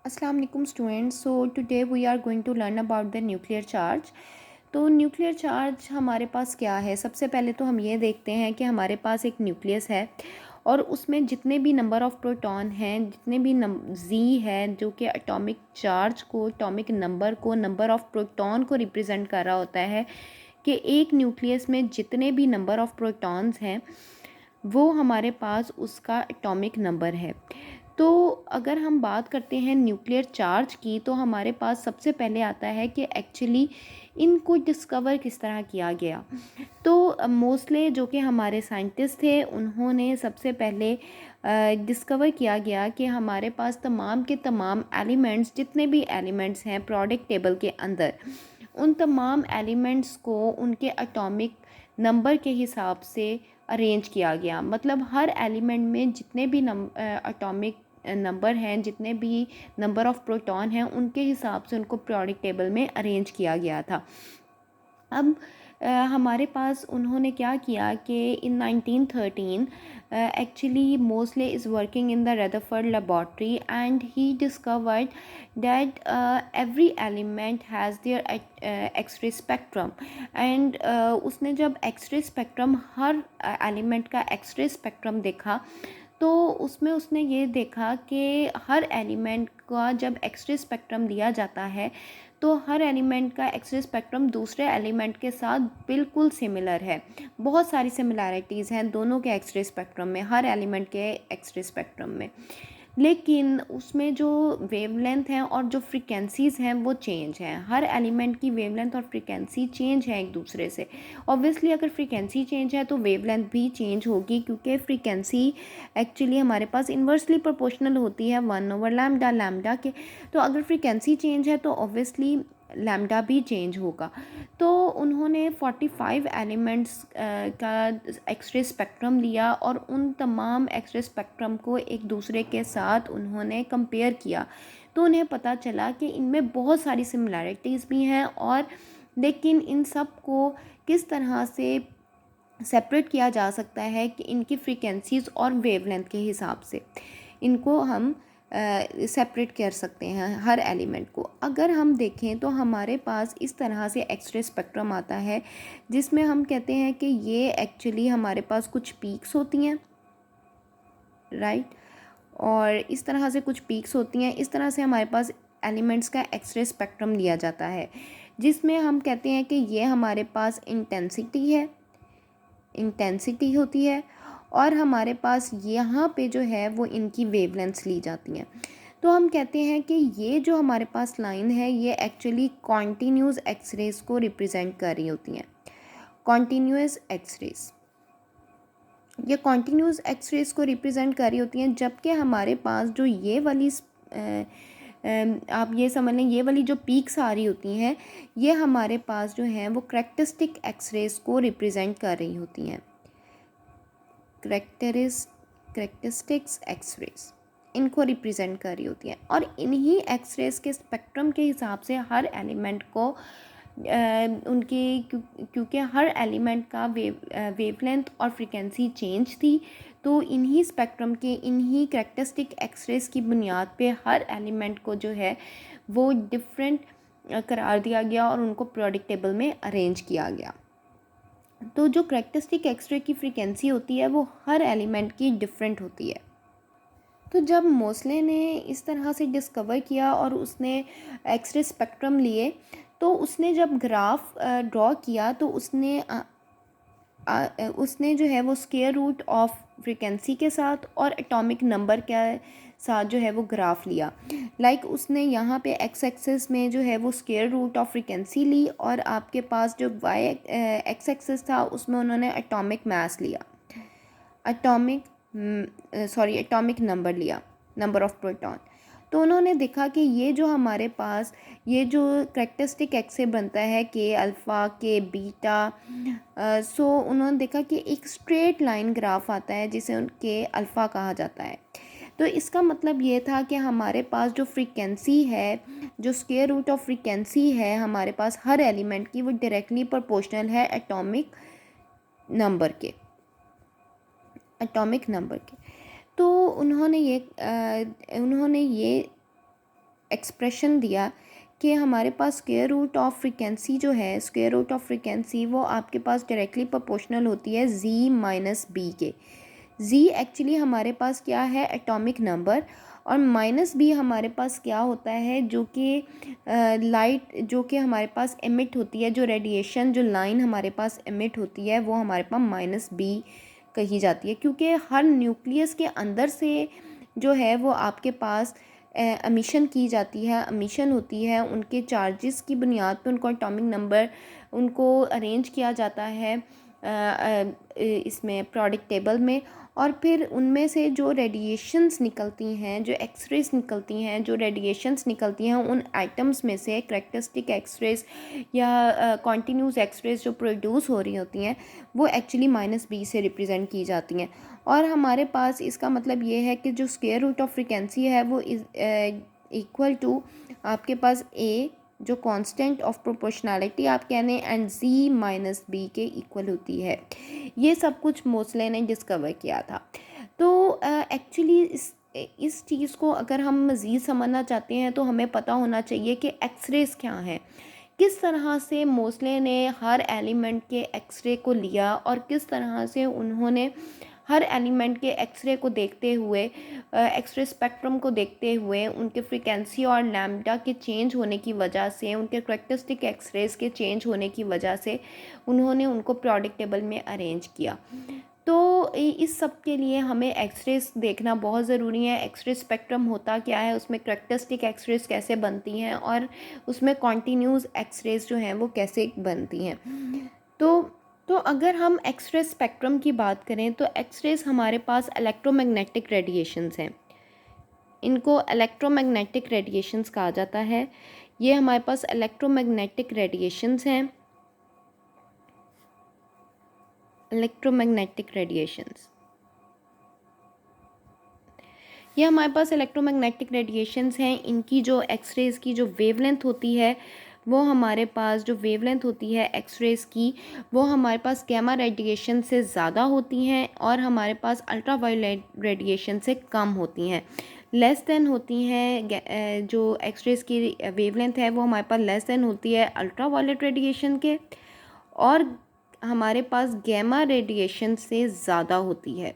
अस्सलाम वालेकुम students. So today we are going to learn about the nuclear charge. तो nuclear charge हमारे पास क्या है। सबसे पहले तो हम ये देखते हैं कि हमारे पास एक न्यूक्लियस है और उसमें जितने भी नंबर ऑफ़ प्रोटॉन हैं, जितने भी जी है जो कि एटॉमिक चार्ज को, एटॉमिक नंबर को, नंबर ऑफ़ प्रोटॉन को रिप्रेजेंट कर रहा होता है कि एक न्यूक्लियस में जितने भी नंबर ऑफ़ प्रोटॉन्स हैं वो हमारे पास उसका एटॉमिक नंबर है। तो अगर हम बात करते हैं न्यूक्लियर चार्ज की, तो हमारे पास सबसे पहले आता है कि एक्चुअली इनको डिस्कवर किस तरह किया गया। तो मोस्टली जो कि हमारे साइंटिस्ट थे उन्होंने सबसे पहले डिस्कवर किया गया कि हमारे पास तमाम के तमाम एलिमेंट्स, जितने भी एलिमेंट्स हैं प्रोडिक्ट टेबल के अंदर, उन तमाम एलिमेंट्स को उनके एटॉमिक नंबर के हिसाब से अरेंज किया गया। मतलब हर एलिमेंट में जितने भी एटॉमिक नंबर हैं, जितने भी नंबर ऑफ़ प्रोटॉन हैं, उनके हिसाब से उनको पीरियोडिक टेबल में अरेंज किया गया था। अब हमारे पास उन्होंने क्या किया कि in 1913 actually Moseley is working in the Rutherford laboratory and he discovered that every element has their x-ray spectrum. And उसने जब एक्सरे स्पेक्ट्रम, हर एलिमेंट का एक्सरे स्पेक्ट्रम देखा, तो उसमें उसने ये देखा कि हर एलिमेंट का जब एक्सरे स्पेक्ट्रम दिया जाता है तो हर एलिमेंट का एक्सरे स्पेक्ट्रम दूसरे एलिमेंट के साथ बिल्कुल सिमिलर है। बहुत सारी सिमिलैरिटीज़ हैं दोनों के एक्सरे स्पेक्ट्रम में, हर एलिमेंट के एक्सरे स्पेक्ट्रम में। लेकिन उसमें जो वेवलेंथ हैं और जो फ्रीक्वेंसीज़ हैं वो चेंज हैं। हर एलिमेंट की वेवलेंथ और फ्रीक्वेंसी चेंज है एक दूसरे से। ऑब्वियसली अगर फ्रीक्वेंसी चेंज है तो वेवलेंथ भी चेंज होगी, क्योंकि फ्रीक्वेंसी एक्चुअली हमारे पास इन्वर्सली प्रोपोर्शनल होती है 1/लैम्डा लैम्डा के। तो अगर फ्रीक्वेंसी चेंज है तो ऑब्वियसली लैम्डा भी चेंज होगा। तो उन्होंने 45 एलिमेंट्स का एक्सरे स्पेक्ट्रम लिया और उन तमाम एक्सरे स्पेक्ट्रम को एक दूसरे के साथ उन्होंने कंपेयर किया। तो उन्हें पता चला कि इनमें बहुत सारी सिमिलैरिटीज़ भी हैं, और लेकिन इन सब को किस तरह से सेपरेट किया जा सकता है कि इनकी फ्रीक्वेंसीज़ और वेवलेंथ के हिसाब से इनको हम सेपरेट कर सकते हैं हर एलिमेंट को। अगर हम देखें तो हमारे पास इस तरह से एक्सरे स्पेक्ट्रम आता है, जिसमें हम कहते हैं कि ये एक्चुअली हमारे पास कुछ पीक्स होती हैं, राइट। और इस तरह से कुछ पीक्स होती हैं, इस तरह से हमारे पास एलिमेंट्स का एक्सरे स्पेक्ट्रम लिया जाता है, जिसमें हम कहते हैं कि ये हमारे पास इंटेंसिटी होती है और हमारे पास यहाँ पे जो है वो इनकी वेवलेंथ्स ली जाती हैं। तो हम कहते हैं कि ये जो हमारे पास लाइन है ये एक्चुअली कॉन्टीन्यूस एक्सरेज को रिप्रेजेंट कर रही होती हैं। कॉन्टीन्यूस एक्सरेज, ये कॉन्टीन्यूस एक्सरेज को रिप्रेजेंट कर रही होती हैं, जबकि हमारे पास जो ये वाली आप ये समझ लें, ये वाली जो पीक्स आ रही होती हैं ये हमारे पास जो हैं वो करेक्टरिस्टिक एक्सरेज को रिप्रेजेंट कर रही होती हैं। करेक्टरिस्टिक्स एक्सरेज इनको रिप्रेजेंट कर रही होती हैं, और इन्हीं एक्सरेज के स्पेक्ट्रम के हिसाब से हर एलिमेंट को उनके क्योंकि हर एलिमेंट का वेवलेंथ और फ्रीक्वेंसी चेंज थी, तो इन्हीं स्पेक्ट्रम के, इन्हीं करेक्टरिस्टिक एक्सरेज की बुनियाद पे हर एलिमेंट को जो है वो डिफरेंट करार दिया गया और उनको पीरियोडिक टेबल में अरेंज किया गया। तो जो करेक्टरिस्टिक एक्सरे की फ्रीक्वेंसी होती है वो हर एलिमेंट की डिफरेंट होती है। तो जब मोस्ले ने इस तरह से डिस्कवर किया और उसने एक्सरे स्पेक्ट्रम लिए, तो उसने जब ग्राफ ड्रॉ किया तो उसने जो है वो स्क्वायर रूट ऑफ फ्रीक्वेंसी के साथ और एटॉमिक नंबर के साथ जो है वो ग्राफ लिया। लाइक उसने यहाँ पे एक्स एक्सिस में जो है वो स्क्वायर रूट ऑफ फ्रीक्वेंसी ली, और आपके पास जो वाई एक्स एक्सिस था उसमें उन्होंने एटॉमिक मास लिया, एटॉमिक नंबर लिया, नंबर ऑफ़ प्रोटॉन। तो उन्होंने देखा कि ये जो हमारे पास ये जो करेक्टरिस्टिक एक्से बनता है के अल्फ़ा के बीटा, सो उन्होंने देखा कि एक स्ट्रेट लाइन ग्राफ आता है जिसे उनके अल्फ़ा कहा जाता है। तो इसका मतलब ये था कि हमारे पास जो फ्रीक्वेंसी है, जो स्क्वायर रूट ऑफ फ्रीक्वेंसी है हमारे पास हर एलिमेंट की, वो डायरेक्टली प्रोपोर्शनल है एटॉमिक नंबर के। तो उन्होंने ये एक्सप्रेशन दिया कि हमारे पास स्क्वायर रूट ऑफ फ्रीक्वेंसी जो है, स्क्वायर रूट ऑफ फ्रीक्वेंसी वो आपके पास डायरेक्टली प्रोपोर्शनल होती है z माइनस बी के। z एक्चुअली हमारे पास क्या है, एटॉमिक नंबर, और माइनस बी हमारे पास क्या होता है, जो कि लाइट जो कि हमारे पास एमिट होती है, जो रेडिएशन जो लाइन हमारे पास एमिट होती है वो हमारे पास माइनस बी कही जाती है, क्योंकि हर न्यूक्लियस के अंदर से जो है वो आपके पास एमिशन की जाती है, एमिशन होती है, उनके चार्जेस की बुनियाद पर उनको एटॉमिक नंबर उनको अरेंज किया जाता है इसमें प्रोडिक्ट टेबल में, और फिर उनमें से जो रेडिएशंस निकलती हैं, जो एक्सरेज निकलती हैं, जो रेडिएशंस निकलती हैं उन आइटम्स में से करैक्टरिस्टिक एक्सरेज या कॉन्टीन्यूस एक्सरेज जो प्रोड्यूस हो रही होती हैं वो एक्चुअली माइनस बी से रिप्रेजेंट की जाती हैं। और हमारे पास इसका मतलब ये है कि जो स्क्वायर रूट ऑफ फ्रीक्वेंसी है वो इक्वल टू आपके पास ए जो कांस्टेंट ऑफ प्रोपोर्शनैलिटी आप कहने एंड z माइनस बी के इक्वल होती है। ये सब कुछ मोसले ने डिस्कवर किया था। तो एक्चुअली इस चीज़ को अगर हम मज़ीद समझना चाहते हैं तो हमें पता होना चाहिए कि एक्सरेज क्या हैं, किस तरह से मोसले ने हर एलिमेंट के एक्सरे को लिया और किस तरह से उन्होंने हर एलिमेंट के एक्सरे को देखते हुए, एक्सरे स्पेक्ट्रम को देखते हुए, उनके फ्रीक्वेंसी और लैम्डा के चेंज होने की वजह से, उनके करैक्टरिस्टिक एक्सरेज के चेंज होने की वजह से उन्होंने उनको प्रोडिक्ट टेबल में अरेंज किया। तो इस सब के लिए हमें एक्सरेज देखना बहुत ज़रूरी है। एक्सरे स्पेक्ट्रम होता क्या है, उसमें करैक्टरिस्टिक एक्सरेज कैसे बनती हैं और उसमें कॉन्टीन्यूस एक्सरेज जो हैं वो कैसे बनती हैं। तो अगर हम एक्सरे स्पेक्ट्रम की बात करें तो एक्सरेज हमारे पास इलेक्ट्रोमैग्नेटिक रेडिएशंस हैं, इनको इलेक्ट्रोमैग्नेटिक रेडिएशंस कहा जाता है। ये हमारे पास इलेक्ट्रोमैग्नेटिक रेडिएशंस हैं, इलेक्ट्रोमैग्नेटिक रेडिएशंस, ये हमारे पास इलेक्ट्रोमैग्नेटिक रेडिएशंस हैं। इनकी जो एक्सरेज की जो वेवलेंथ होती है वो हमारे पास जो वेवलेंथ होती है एक्सरेज की वो हमारे पास गैमा रेडिएशन से ज़्यादा होती हैं और हमारे पास अल्ट्रावायलेट रेडिएशन से कम होती हैं, लेस देन होती हैं। जो एक्सरेज की वेवलेंथ है वो हमारे पास लेस देन होती है अल्ट्रावायलेट रेडिएशन के, और हमारे पास गैमा रेडिएशन से ज़्यादा होती है,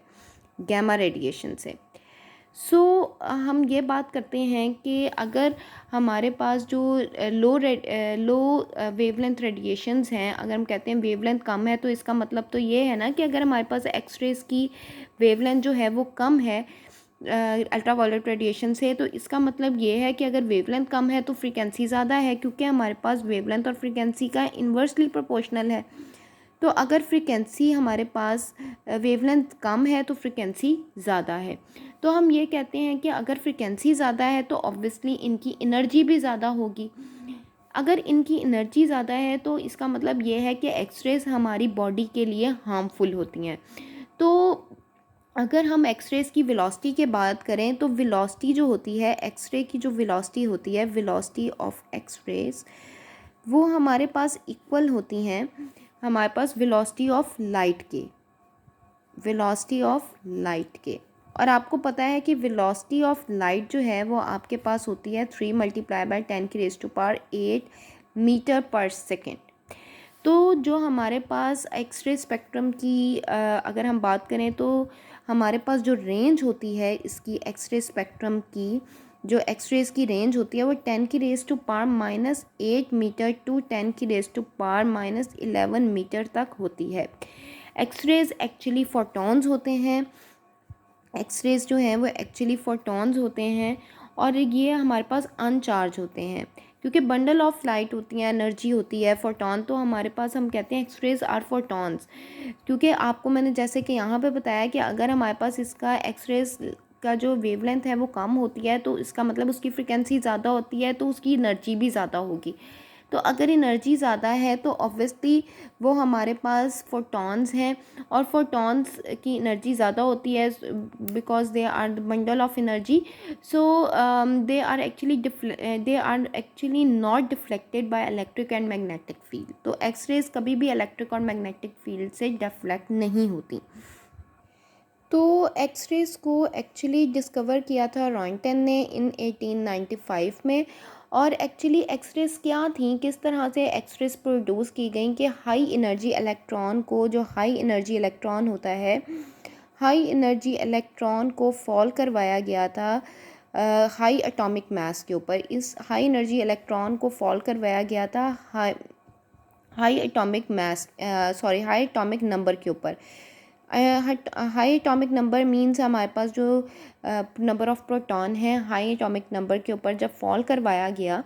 गैमा रेडिएशन से। हम ये बात करते हैं कि अगर हमारे पास जो लो वेवलेंथ रेडिएशंस हैं, अगर हम कहते हैं वेवलेंथ कम है तो इसका मतलब तो ये है ना कि अगर हमारे पास एक्सरेज की वेवलेंथ जो है वो कम है अल्ट्रावायलेट रेडिएशन से, तो इसका मतलब ये है कि अगर वेवलेंथ कम है तो फ्रीक्वेंसी ज़्यादा है, क्योंकि हमारे पास वेवलेंथ और फ्रीक्वेंसी का इन्वर्सली प्रोपोर्शनल है। तो अगर फ्रीक्वेंसी हमारे पास वेवलेंथ कम है तो फ्रीक्वेंसी ज़्यादा है। तो हम ये कहते हैं कि अगर फ्रीक्वेंसी ज़्यादा है तो ऑब्वियसली इनकी एनर्जी भी ज़्यादा होगी। अगर इनकी एनर्जी ज़्यादा है तो इसका मतलब ये है कि एक्सरेज हमारी बॉडी के लिए हार्मफुल होती हैं। तो अगर हम एक्सरेज की वेलोसिटी की बात करें तो वेलोसिटी जो होती है, एक्सरे की जो वेलोसिटी होती है, वेलोसिटी ऑफ एक्सरेज, वो हमारे पास इक्वल होती हैं हमारे पास वेलोसिटी ऑफ लाइट के, वेलोसिटी ऑफ लाइट के। और आपको पता है कि वेलोसिटी ऑफ लाइट जो है वो आपके पास होती है 3 × 10⁸ मीटर पर सेकेंड। तो जो हमारे पास एक्सरे स्पेक्ट्रम की अगर हम बात करें तो हमारे पास जो रेंज होती है इसकी एक्सरे स्पेक्ट्रम की, जो एक्सरेज की रेंज होती है वो 10⁻⁻8 मीटर टू 10⁻⁻11 मीटर तक होती है। एक्सरेज एक्चुअली फोटॉन्स होते हैं, एक्सरेज जो हैं वो एक्चुअली फोटॉन्स होते हैं और ये हमारे पास अनचार्ज होते हैं, क्योंकि बंडल ऑफ लाइट होती है, एनर्जी होती है फोटॉन, तो हमारे पास हम कहते हैं एक्सरेज आर फोटॉन्स। क्योंकि आपको मैंने जैसे कि यहाँ पे बताया कि अगर हमारे पास इसका एक्सरेज का जो वेवलेंथ है वो कम होती है तो इसका मतलब उसकी फ्रीक्वेंसी ज़्यादा होती है तो उसकी एनर्जी भी ज़्यादा होगी। तो अगर एनर्जी ज़्यादा है तो ऑब्वियसली वो हमारे पास फोटॉन्स हैं और फोटॉन्स की एनर्जी ज़्यादा होती है because they are the bundle of energy. So they are actually not deflected by electric and magnetic field. तो एक्सरेज कभी भी इलेक्ट्रिक और मैग्नेटिक फील्ड से डिफ्लेक्ट नहीं होती। तो एक्सरेज़ को एक्चुअली डिस्कवर किया था रॉयंटन ने इन 1895 में। और एक्चुअली एक्सरेज़ क्या थी, किस तरह से एक्सरेज़ प्रोड्यूस की गई कि हाई एनर्जी इलेक्ट्रॉन को, जो हाई एनर्जी इलेक्ट्रॉन होता है, हाई एनर्जी इलेक्ट्रॉन को फॉल करवाया गया था हाई एटॉमिक मास के ऊपर। इस हाई एनर्जी इलेक्ट्रॉन को फॉल करवाया गया था high atomic mass, sorry, high atomic number के ऊपर। हाई एटॉमिक नंबर मींस हमारे पास जो नंबर ऑफ प्रोटॉन है हाई एटॉमिक नंबर के ऊपर जब फॉल करवाया गया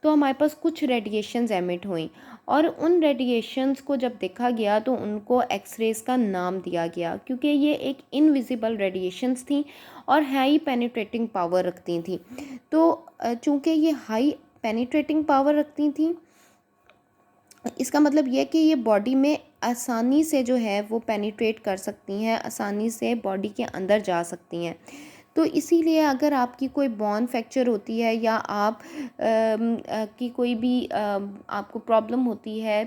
तो हमारे पास कुछ रेडिएशंस एमिट हुई, और उन रेडिएशंस को जब देखा गया तो उनको एक्सरेज का नाम दिया गया, क्योंकि ये एक इनविजिबल रेडिएशंस थी और हाई पेनिट्रेटिंग पावर रखती थी। तो चूँकि ये हाई पेनिट्रेटिंग पावर रखती थी, इसका मतलब ये कि ये बॉडी में आसानी से जो है वो पेनिट्रेट कर सकती हैं, आसानी से बॉडी के अंदर जा सकती हैं। तो इसीलिए अगर आपकी कोई बोन फ्रैक्चर होती है या आप की कोई भी आपको प्रॉब्लम होती है,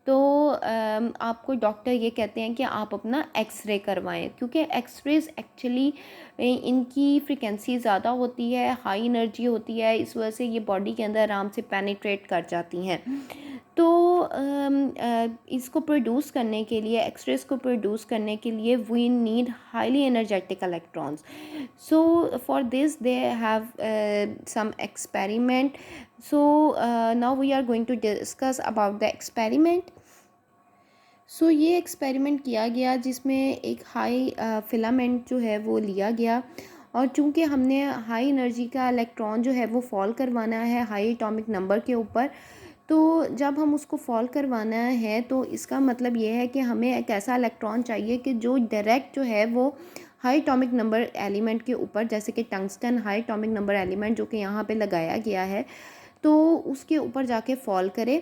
तो आपको डॉक्टर ये कहते हैं कि आप अपना एक्सरे करवाएं, क्योंकि एक्सरेज एक्चुअली इनकी फ्रीक्वेंसी ज़्यादा होती है, हाई एनर्जी होती है, इस वजह से ये बॉडी के अंदर आराम से पेनिट्रेट कर जाती हैं। तो इसको प्रोड्यूस करने के लिए, एक्सरेज को प्रोड्यूस करने के लिए we need highly energetic electrons. So for this they have some experiment. So now we are going to discuss about the experiment. So ये एक्सपेरिमेंट किया गया जिसमें एक हाई फिलामेंट जो है वो लिया गया, और चूंकि हमने हाई एनर्जी का इलेक्ट्रॉन जो है वो फॉल करवाना है हाई एटॉमिक नंबर के ऊपर, तो जब हम उसको फॉल करवाना है तो इसका मतलब ये है कि हमें एक ऐसा इलेक्ट्रॉन चाहिए कि जो डायरेक्ट जो है वो हाई एटॉमिक नंबर एलिमेंट के ऊपर, जैसे कि tungsten high atomic number element जो कि यहाँ पे लगाया गया है, तो उसके ऊपर जाके फॉल करे।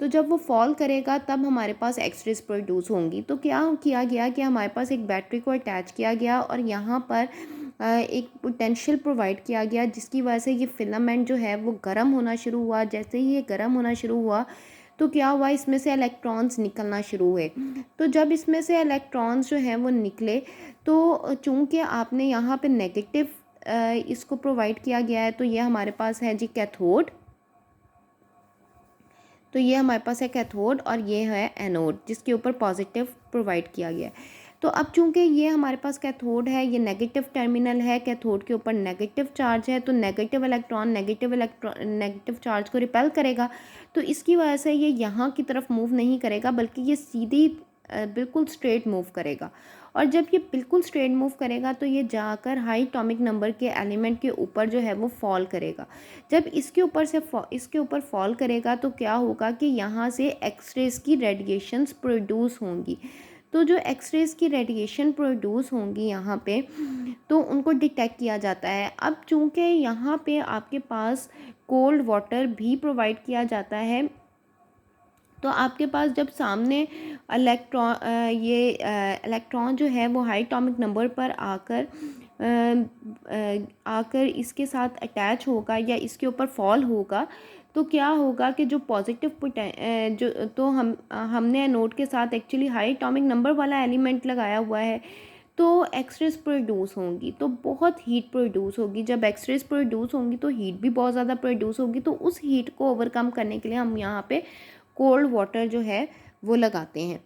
तो जब वो फॉल करेगा तब हमारे पास एक्सरेज प्रोड्यूस होंगी। तो क्या किया गया कि हमारे पास एक बैटरी को अटैच किया गया और यहाँ पर एक पोटेंशियल प्रोवाइड किया गया, जिसकी वजह से ये फिलामेंट जो है वो गर्म होना शुरू हुआ। जैसे ही ये गर्म होना शुरू हुआ तो क्या हुआ, इसमें से इलेक्ट्रॉन्स निकलना शुरू हुए। तो जब इसमें से इलेक्ट्रॉन्स जो हैं वो निकले, तो चूंकि आपने यहाँ पे नेगेटिव इसको प्रोवाइड किया गया है, तो ये हमारे पास है जी कैथोड। तो ये हमारे पास है कैथोड और ये है एनोड, जिसके ऊपर पॉजिटिव प्रोवाइड किया गया है। तो अब चूंकि ये हमारे पास कैथोड है, ये नेगेटिव टर्मिनल है, कैथोड के ऊपर नेगेटिव चार्ज है, तो नेगेटिव इलेक्ट्रॉन नेगेटिव चार्ज को रिपेल करेगा। तो इसकी वजह से ये यहाँ की तरफ मूव नहीं करेगा, बल्कि ये सीधी बिल्कुल स्ट्रेट मूव करेगा। और जब ये बिल्कुल स्ट्रेट मूव करेगा तो ये जाकर हाई एटॉमिक नंबर के एलिमेंट के ऊपर जो है वो फॉल करेगा। जब इसके ऊपर फॉल करेगा तो क्या होगा कि यहाँ से एक्सरेज की रेडिएशंस प्रोड्यूस होंगी। तो जो एक्सरेज की रेडिएशन प्रोड्यूस होंगी यहाँ पे, तो उनको डिटेक्ट किया जाता है। अब चूँकि यहाँ पे आपके पास कोल्ड वाटर भी प्रोवाइड किया जाता है, तो आपके पास जब सामने इलेक्ट्रॉन जो है वो हाई एटॉमिक नंबर पर आकर इसके साथ अटैच होगा या इसके ऊपर फॉल होगा, तो क्या होगा कि जो पॉजिटिव जो तो हमने एनोड के साथ एक्चुअली हाई एटॉमिक नंबर वाला एलिमेंट लगाया हुआ है, तो एक्सरेज प्रोड्यूस होंगी, तो बहुत हीट प्रोड्यूस होगी। जब एक्सरेज प्रोड्यूस होंगी तो हीट भी बहुत ज़्यादा प्रोड्यूस होगी। तो उस हीट को ओवरकम करने के लिए हम यहाँ पे कोल्ड वाटर जो है वो लगाते हैं।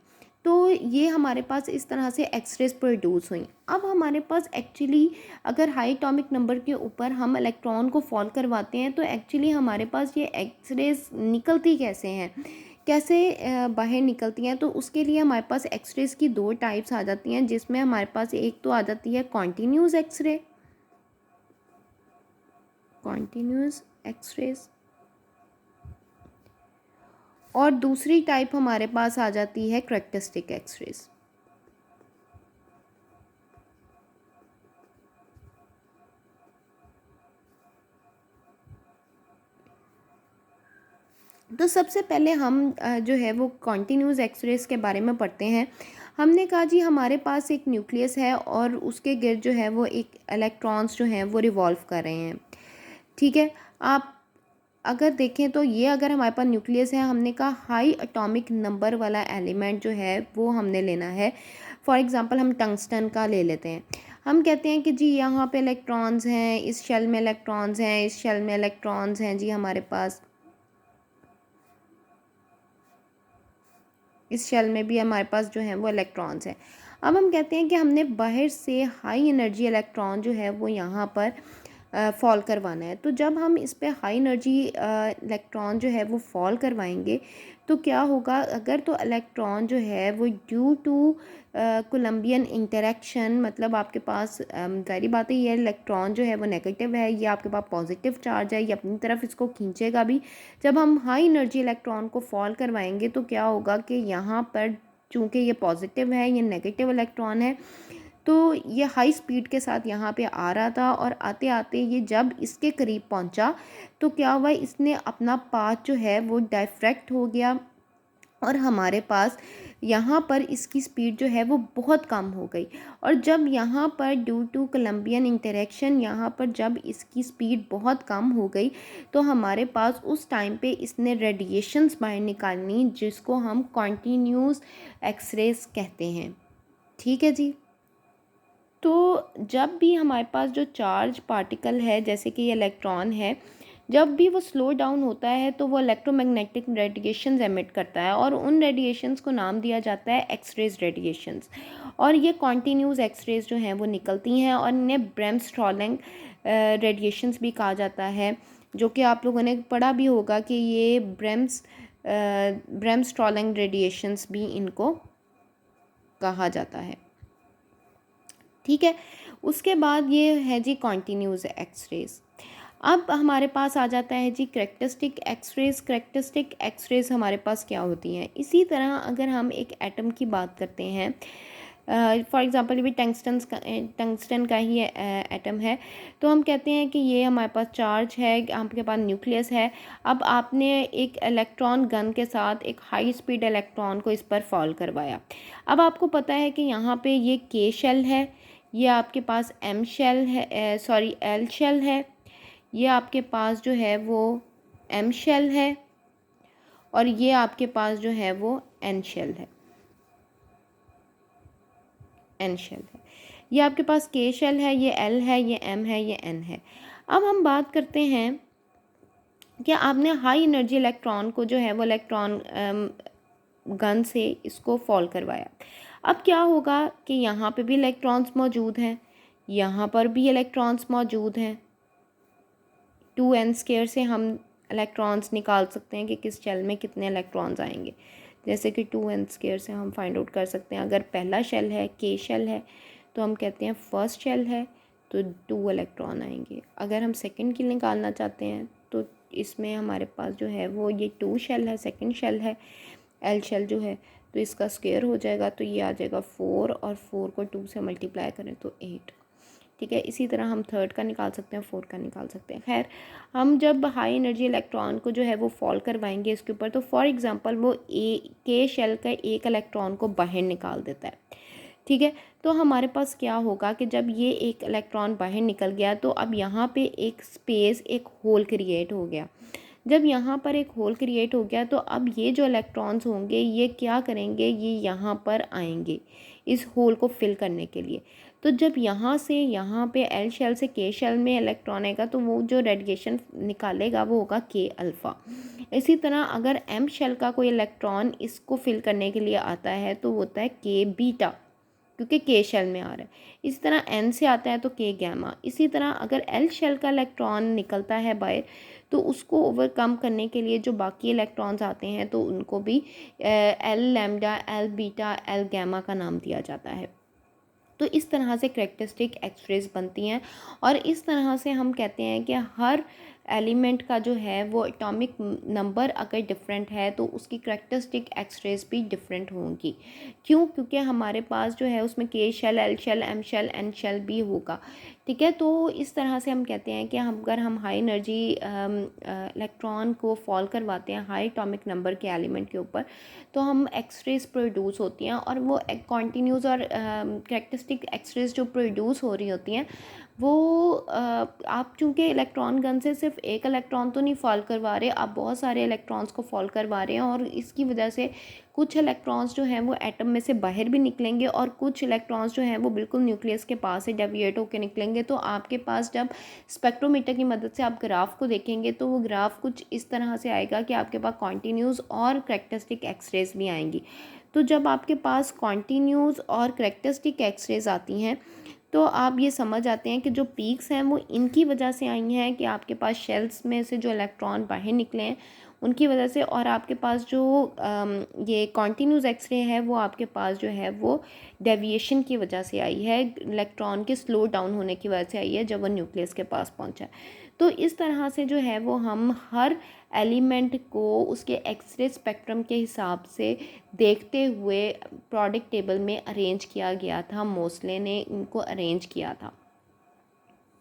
तो ये हमारे पास इस तरह से एक्सरेज प्रोड्यूस हुई। अब हमारे पास एक्चुअली अगर हाई एटॉमिक नंबर के ऊपर हम इलेक्ट्रॉन को फॉल करवाते हैं, तो एक्चुअली हमारे पास ये एक्सरेज निकलती कैसे हैं, कैसे बाहर निकलती हैं। तो उसके लिए हमारे पास एक्सरेज की दो टाइप्स आ जाती हैं, जिसमें हमारे पास एक तो आ जाती है कॉन्टीन्यूस एक्सरे, कॉन्टीन्यूस एक्सरेज, और दूसरी टाइप हमारे पास आ जाती है करैक्टरिस्टिक एक्सरेज। तो सबसे पहले हम जो है वो कॉन्टीन्यूस एक्सरेज के बारे में पढ़ते हैं। हमने कहा जी हमारे पास एक न्यूक्लियस है और उसके गिर्द जो है वो एक इलेक्ट्रॉन्स जो हैं वो रिवॉल्व कर रहे हैं। ठीक है, आप अगर देखें तो ये अगर हमारे पास न्यूक्लियस है, हमने कहा हाई एटॉमिक नंबर वाला एलिमेंट जो है वो हमने लेना है। फॉर एग्ज़ाम्पल हम टंगस्टन का ले लेते हैं। हम कहते हैं कि जी यहाँ पे इलेक्ट्रॉन्स हैं, इस शेल में इलेक्ट्रॉन्स हैं, इस शेल में इलेक्ट्रॉन्स हैं जी हमारे पास, इस शेल में भी हमारे पास जो है वो इलेक्ट्रॉन्स हैं। अब हम कहते हैं कि हमने बाहर से हाई एनर्जी इलेक्ट्रॉन जो है वो यहाँ पर फॉल करवाना है। तो जब हम इस पे हाई एनर्जी इलेक्ट्रॉन जो है वो फॉल करवाएंगे तो क्या होगा, अगर तो इलेक्ट्रॉन जो है वो ड्यू टू कोलम्बियन इंटरेक्शन, मतलब आपके पास ज़ाहिर बात है ये इलेक्ट्रॉन जो है वो नेगेटिव है, ये आपके पास पॉजिटिव चार्ज है, ये अपनी तरफ इसको खींचेगा भी। जब हम हाई एनर्जी इलेक्ट्रॉन को फॉल करवाएंगे तो क्या होगा कि यहाँ पर चूँकि ये पॉजिटिव है, ये नेगेटिव इलेक्ट्रॉन है, तो ये हाई स्पीड के साथ यहाँ पे आ रहा था और आते आते ये जब इसके करीब पहुँचा तो क्या हुआ, इसने अपना पाथ जो है वो डाइफ्रैक्ट हो गया और हमारे पास यहाँ पर इसकी स्पीड जो है वो बहुत कम हो गई। और जब यहाँ पर ड्यू टू कोलम्बियन इंटरेक्शन यहाँ पर जब इसकी स्पीड बहुत कम हो गई तो हमारे पास उस टाइम पे इसने रेडिएशंस बाहर निकालनी, जिसको हम कॉन्टीन्यूस एक्सरेज कहते हैं। ठीक है जी। तो जब भी हमारे पास जो चार्ज पार्टिकल है, जैसे कि ये इलेक्ट्रॉन है, जब भी वो स्लो डाउन होता है तो वो इलेक्ट्रोमैग्नेटिक रेडिएशंस एमिट करता है और उन रेडिएशंस को नाम दिया जाता है एक्सरेज रेडिएशंस। और ये कॉन्टीन्यूस एक्सरेज जो हैं वो निकलती हैं और इन्हें ब्रेमस्ट्रॉलिंग रेडिएशंस भी कहा जाता है, जो कि आप लोगों ने पढ़ा भी होगा कि ये ब्रेमस्ट्रॉलिंग रेडिएशंस भी इनको कहा जाता है। ठीक है। उसके बाद ये है जी कॉन्टीन्यूस एक्सरेज। अब हमारे पास आ जाता है जी करेक्टरिस्टिक एक्सरेज। करेक्टरिस्टिक एक्सरेज हमारे पास क्या होती हैं, इसी तरह अगर हम एक एटम की बात करते हैं, फॉर एग्ज़ाम्पल भी टंगस्टन का ही एटम है, तो हम कहते हैं कि ये हमारे पास चार्ज है, आपके पास न्यूक्लियस है। अब आपने एक इलेक्ट्रॉन गन के साथ एक हाई स्पीड इलेक्ट्रॉन को इस पर फॉल करवाया। अब आपको पता है कि यहाँ पे ये के शेल है, ये आपके पास एम शेल है, एल शेल है, ये आपके पास जो है वो एम शेल है और ये आपके पास जो है वो एन शेल है, ये आपके पास के शेल है, ये एल है, ये एम है, ये एन है। अब हम बात करते हैं कि आपने हाई एनर्जी इलेक्ट्रॉन को जो है वो इलेक्ट्रॉन गन से इसको फॉल करवाया। अब क्या होगा कि यहाँ पे भी इलेक्ट्रॉन्स मौजूद हैं, यहाँ पर भी इलेक्ट्रॉन्स मौजूद हैं। 2n² से हम इलेक्ट्रॉन्स निकाल सकते हैं कि किस शेल में कितने इलेक्ट्रॉन्स आएंगे। जैसे कि 2n² से हम फाइंड आउट कर सकते हैं, अगर पहला शेल है, के शेल है, तो हम कहते हैं फर्स्ट शेल है तो 2 इलेक्ट्रॉन आएंगे। अगर हम सेकंड की निकालना चाहते हैं तो इसमें हमारे पास जो है वो ये 2 शेल है, सेकंड शेल है, एल शेल जो है, तो इसका स्क्वायर हो जाएगा तो ये आ जाएगा 4 और 4 को 2 से मल्टीप्लाई करें तो 8। ठीक है। इसी तरह हम थर्ड का निकाल सकते हैं, 4 का निकाल सकते हैं। खैर, हम जब हाई एनर्जी इलेक्ट्रॉन को जो है वो फॉल करवाएंगे इसके ऊपर, तो फॉर एग्जांपल वो के शेल का एक इलेक्ट्रॉन को बाहर निकाल देता है। ठीक है। तो हमारे पास क्या होगा कि जब ये एक इलेक्ट्रॉन बाहर निकल गया तो अब यहाँ पे एक स्पेस, एक होल क्रिएट हो गया। जब यहाँ पर एक होल क्रिएट हो गया तो अब ये जो इलेक्ट्रॉन्स होंगे ये क्या करेंगे, ये यहाँ पर आएंगे इस होल को फिल करने के लिए। तो जब यहाँ से यहाँ पे एल शेल से के शेल में इलेक्ट्रॉन आएगा तो वो जो रेडिएशन निकालेगा वो होगा के अल्फ़ा। इसी तरह अगर एम शेल का कोई इलेक्ट्रॉन इसको फिल करने के लिए आता है तो होता है के बीटा, क्योंकि के शेल में आ रहा है। इसी तरह एन से आता है तो के गैमा। इसी तरह अगर एल शेल का इलेक्ट्रॉन निकलता है बाहर तो उसको ओवरकम करने के लिए जो बाकी इलेक्ट्रॉन्स आते हैं तो उनको भी L lambda, L beta, L gamma का नाम दिया जाता है। तो इस तरह से करेक्टरिस्टिक एक्सरेज बनती हैं और इस तरह से हम कहते हैं कि हर एलिमेंट का जो है वो एटॉमिक नंबर अगर डिफरेंट है तो उसकी करेक्टरिस्टिक एक्सरेज भी डिफरेंट होंगी। क्यों? क्योंकि हमारे पास जो है उसमें K shell, L shell, M shell, N shell भी होगा। ठीक है। तो इस तरह से हम कहते हैं कि अगर हम हाई एनर्जी इलेक्ट्रॉन को फॉल करवाते हैं हाई एटॉमिक नंबर के एलिमेंट के ऊपर तो हम एक्सरेज प्रोड्यूस होती हैं और वो कॉन्टीन्यूस और करेक्टरिस्टिक एक्सरेज जो प्रोड्यूस हो रही होती हैं वो आप चूँकि इलेक्ट्रॉन गन से सिर्फ एक इलेक्ट्रॉन तो नहीं फॉल करवा रहे, आप बहुत सारे इलेक्ट्रॉन्स को फॉल करवा रहे हैं, और इसकी वजह से कुछ इलेक्ट्रॉन्स जो हैं वो एटम में से बाहर भी निकलेंगे और कुछ इलेक्ट्रॉन्स जो हैं वो बिल्कुल न्यूक्लियस के पास से डेविएट होकर निकलेंगे। तो आपके पास जब स्पेक्ट्रोमीटर की मदद से आप ग्राफ को देखेंगे तो वो ग्राफ कुछ इस तरह से आएगा कि आपके पास कॉन्टीन्यूस और करैक्टरिस्टिक एक्सरेज भी आएंगी। तो जब आपके पास कॉन्टीन्यूस और करैक्टरिस्टिक एक्सरेज आती हैं तो आप ये समझ आते हैं कि जो पीक्स हैं वो इनकी वजह से आई हैं कि आपके पास शेल्स में से जो इलेक्ट्रॉन बाहर निकले हैं उनकी वजह से, और आपके पास जो ये कॉन्टीन्यूस एक्सरे है वो आपके पास जो है वो डेविएशन की वजह से आई है, इलेक्ट्रॉन के स्लो डाउन होने की वजह से आई है जब वो न्यूक्लियस के पास पहुंचा है। तो इस तरह से जो है वो हम हर एलिमेंट को उसके एक्सरे स्पेक्ट्रम के हिसाब से देखते हुए प्रोडक्ट टेबल में अरेंज किया गया था, मोसले ने इनको अरेंज किया था।